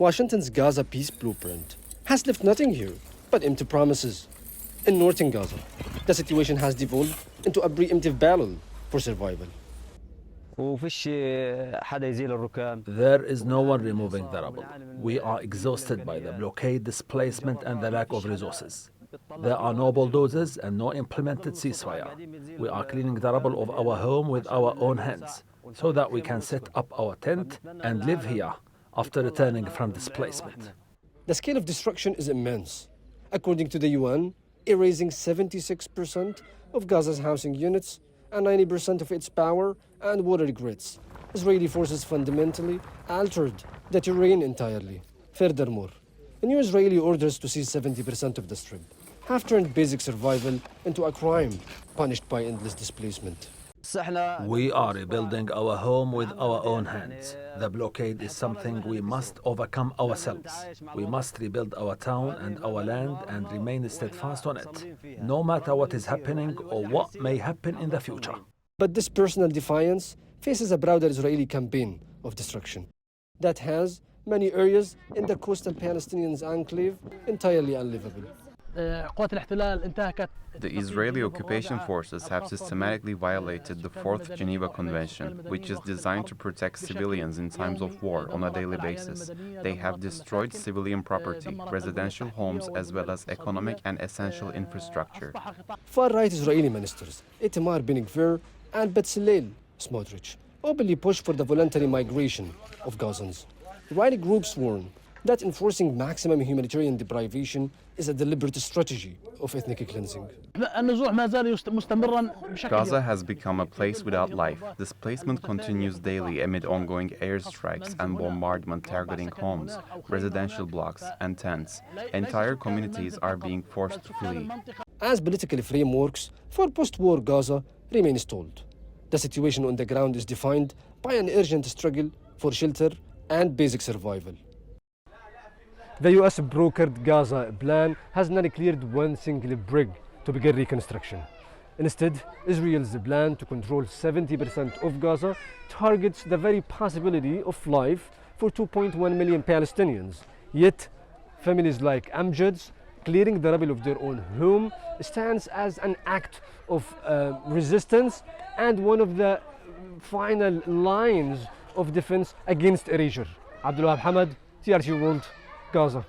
Washington's Gaza peace blueprint has left nothing here but empty promises. In northern Gaza, the situation has devolved into a preemptive battle for survival. There is no one removing the rubble. We are exhausted by the blockade, displacement, and the lack of resources. There are no bulldozers and no implemented ceasefire. We are cleaning the rubble of our home with our own hands so that we can set up our tent and live here after returning from displacement. The scale of destruction is immense. According to the UN, erasing 76% of Gaza's housing units and 90% of its power and water grids. Israeli forces fundamentally altered the terrain entirely. Furthermore, new Israeli orders to seize 70% of the strip have turned basic survival into a crime punished by endless displacement. We are rebuilding our home with our own hands. The blockade is something we must overcome ourselves. We must rebuild our town and our land and remain steadfast on it, no matter what is happening or what may happen in the future. But this personal defiance faces a broader Israeli campaign of destruction that has many areas in the coastal Palestinian enclave entirely unlivable. The Israeli occupation forces have systematically violated the Fourth Geneva Convention, which is designed to protect civilians in times of war on a daily basis. They have destroyed civilian property, residential homes, as well as economic and essential infrastructure. Far-right Israeli ministers Itamar Ben-Gvir and Bezalel Smotrich openly push for the voluntary migration of Gazans. Right groups warn that enforcing maximum humanitarian deprivation is a deliberate strategy of ethnic cleansing. Gaza has become a place without life. Displacement continues daily amid ongoing airstrikes and bombardment targeting homes, residential blocks, and tents. Entire communities are being forced to flee. As political frameworks for post-war Gaza remain stalled, the situation on the ground is defined by an urgent struggle for shelter and basic survival. The US brokered Gaza plan has not cleared one single brick to begin reconstruction. Instead, Israel's plan to control 70% of Gaza targets the very possibility of life for 2.1 million Palestinians. Yet, families like Amjad's clearing the rubble of their own home stands as an act of resistance and one of the final lines of defense against erasure. Abdalwahab Hamad, TRT World, Gaza.